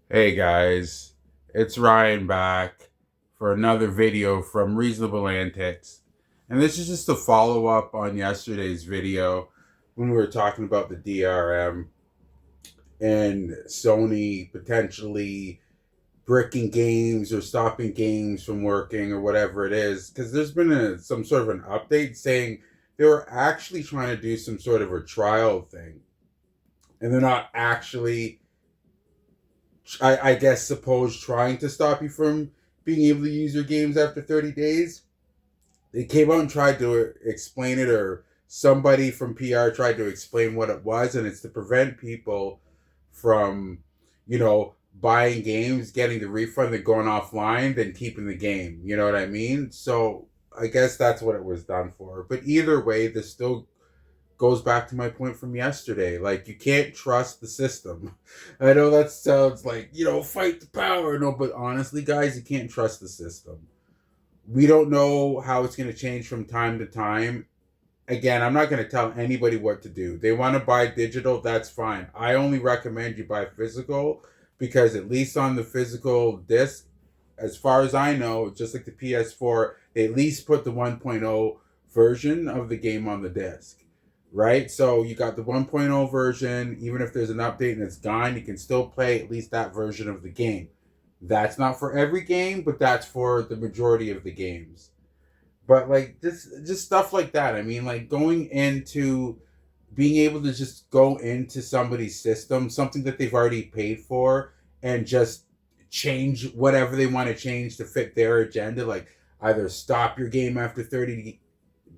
Hey guys, it's Ryan back for another video from Reasonable Antics. And this is just a follow up on yesterday's video when we were talking about the DRM and Sony potentially bricking games or stopping games from working or whatever it is. Because there's been some sort of an update saying they were actually trying to do some sort of a trial thing. And they're not actually I guess suppose trying to stop you from being able to use your games after 30 days. They came out and tried to explain it, or somebody from PR tried to explain what it was, and it's to prevent people from, buying games, getting the refund, and going offline, than keeping the game. You know what I mean? So I guess that's what it was done for. But either way, this still goes back to my point from yesterday. Like, you can't trust the system. I know that sounds like, fight the power. No, but honestly, guys, you can't trust the system. We don't know how it's going to change from time to time. Again, I'm not going to tell anybody what to do. They want to buy digital, that's fine. I only recommend you buy physical because, at least on the physical disc, as far as I know, just like the PS4, they at least put the 1.0 version of the game on the disc, right? So you got the 1.0 version. Even if there's an update and it's gone, you can still play at least that version of the game. That's not for every game, but that's for the majority of the games. But like, just stuff like that. I mean, like, going into being able to just go into somebody's system, something that they've already paid for, and just change whatever they want to change to fit their agenda. Like, either stop your game after 30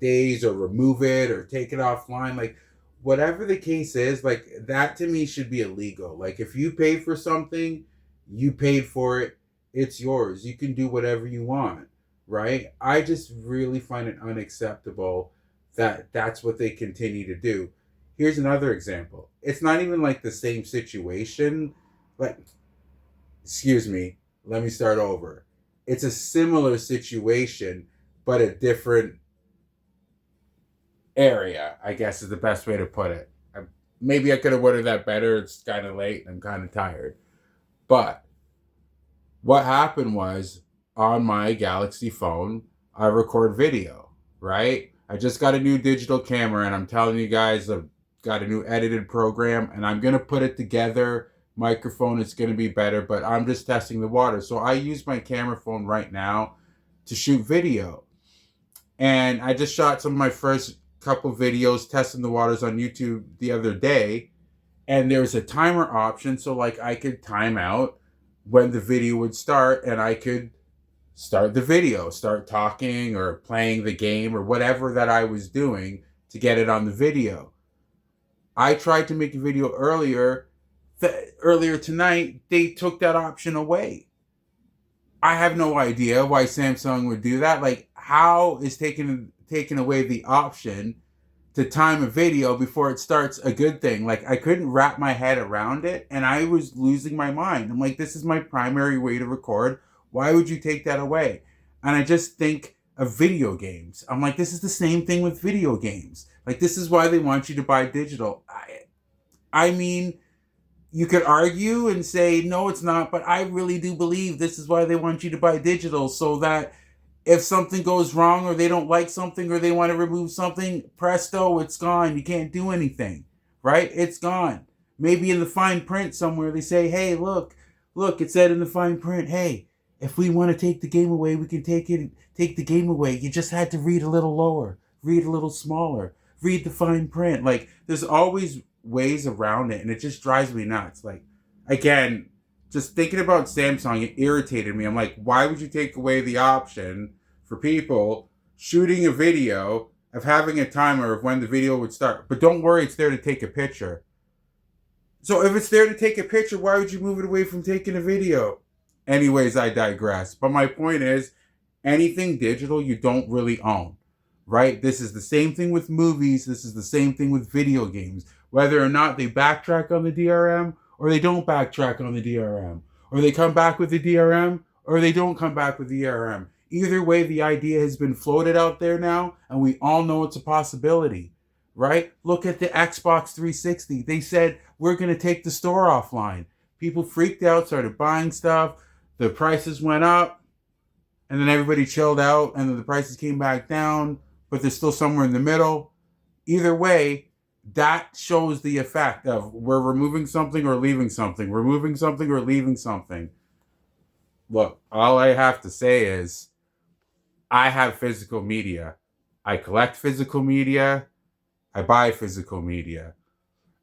days, or remove it, or take it offline. Like, whatever the case is, like, that to me should be illegal. Like, if you pay for something, you paid for it, it's yours. You can do whatever you want, right? I just really find it unacceptable that that's what they continue to do. Here's another example. It's not even like the same situation. Like, excuse me, let me start over. It's a similar situation, but a different area, I guess, is the best way to put it. Maybe I could have worded that better. It's kind of late and I'm kind of tired. But what happened was, on my Galaxy phone, I record video, right? I just got a new digital camera, and I'm telling you guys, I've got a new edited program, and I'm going to put it together. Microphone is going to be better, but I'm just testing the water. So I use my camera phone right now to shoot video. And I just shot some of my first couple videos testing the waters on YouTube the other day. And there's a timer option. So, like, I could time out when the video would start, and I could start the video, start talking or playing the game or whatever that I was doing to get it on the video. I tried to make a video earlier tonight. They took that option away. I have no idea why Samsung would do that. Like, how is taking away the option to time a video before it starts a good thing? Like, I couldn't wrap my head around it, and I was losing my mind. I'm like, this is my primary way to record. Why would you take that away? And I just think of video games. I'm like, this is the same thing with video games. Like, this is why they want you to buy digital. I mean, you could argue and say, no, it's not, but I really do believe this is why they want you to buy digital, so that if something goes wrong, or they don't like something, or they want to remove something, presto, it's gone. You can't do anything, right? It's gone. Maybe in the fine print somewhere they say, hey, look, it said in the fine print, hey, if we want to take the game away, we can take the game away. You just had to read a little lower, read a little smaller, read the fine print. Like, there's always ways around it, and it just drives me nuts. Like, again, just thinking about Samsung, it irritated me. I'm like, why would you take away the option for people shooting a video of having a timer of when the video would start? But don't worry, it's there to take a picture. So if it's there to take a picture, why would you move it away from taking a video? Anyways, I digress. But my point is, anything digital you don't really own, right? This is the same thing with movies. This is the same thing with video games. Whether or not they backtrack on the DRM, or they don't backtrack on the DRM, or they come back with the DRM, or they don't come back with the DRM. Either way, the idea has been floated out there now, and we all know it's a possibility, right? Look at the Xbox 360. They said, we're going to take the store offline. People freaked out, started buying stuff. The prices went up, and then everybody chilled out, and then the prices came back down, but they're still somewhere in the middle. Either way, that shows the effect of we're removing something or leaving something, removing something or leaving something. Look, all I have to say is I have physical media. I collect physical media. I buy physical media.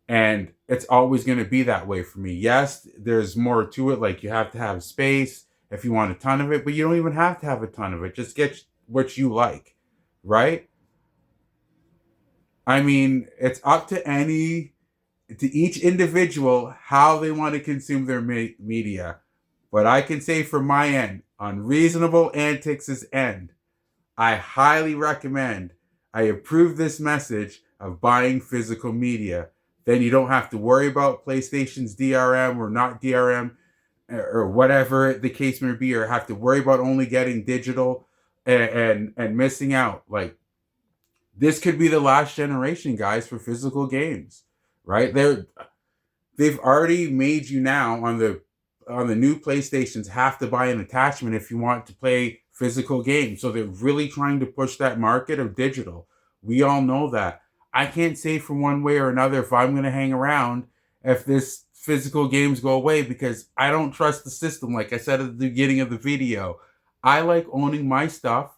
And it's always going to be that way for me. Yes, there's more to it. Like you have to have space if you want a ton of it, but you don't even have to have a ton of it. Just get what you like, right? I mean, it's up to each individual how they want to consume their media. But I can say from my end, on Reasonable Antics' end, I highly recommend, I approve this message of buying physical media. Then you don't have to worry about PlayStation's DRM or not DRM or whatever the case may be, or have to worry about only getting digital and missing out. Like, this could be the last generation, guys, for physical games, right? They've already made you now on the new PlayStations have to buy an attachment if you want to play physical games. So they're really trying to push that market of digital. We all know that. I can't say for one way or another if I'm going to hang around if this physical games go away, because I don't trust the system. Like I said at the beginning of the video, I like owning my stuff.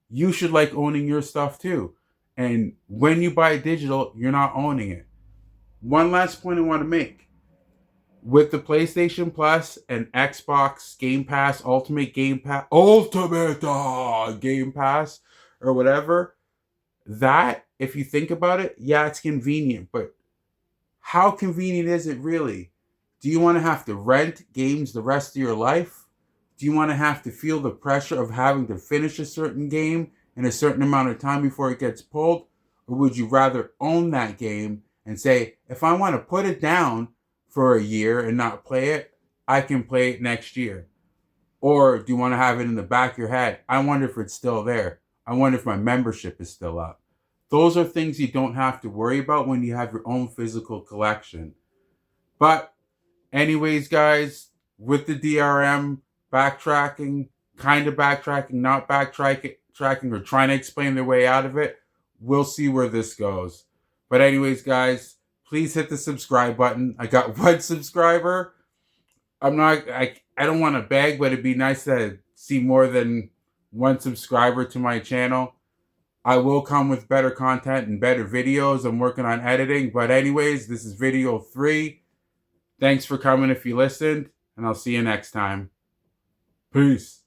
You should like owning your stuff too. And when you buy digital, you're not owning it. One last point I want to make. With the PlayStation Plus and Xbox Game Pass, Ultimate Game Pass, Game Pass, or whatever, that, if you think about it, yeah, it's convenient, but how convenient is it really? Do you want to have to rent games the rest of your life? Do you want to have to feel the pressure of having to finish a certain game in a certain amount of time before it gets pulled? Or would you rather own that game and say, if I want to put it down for a year and not play it, I can play it next year? Or do you want to have it in the back of your head? I wonder if it's still there. I wonder if my membership is still up. Those are things you don't have to worry about when you have your own physical collection. But anyways, guys, with the DRM backtracking, not backtracking, or trying to explain their way out of it, we'll see where this goes. But anyways, guys, please hit the subscribe button. I got 1 subscriber. I don't want to beg, but it'd be nice to see more than 1 subscriber to my channel. I will come with better content and better videos. I'm working on editing. But anyways, this is video 3. Thanks for coming if you listened, and I'll see you next time. Peace.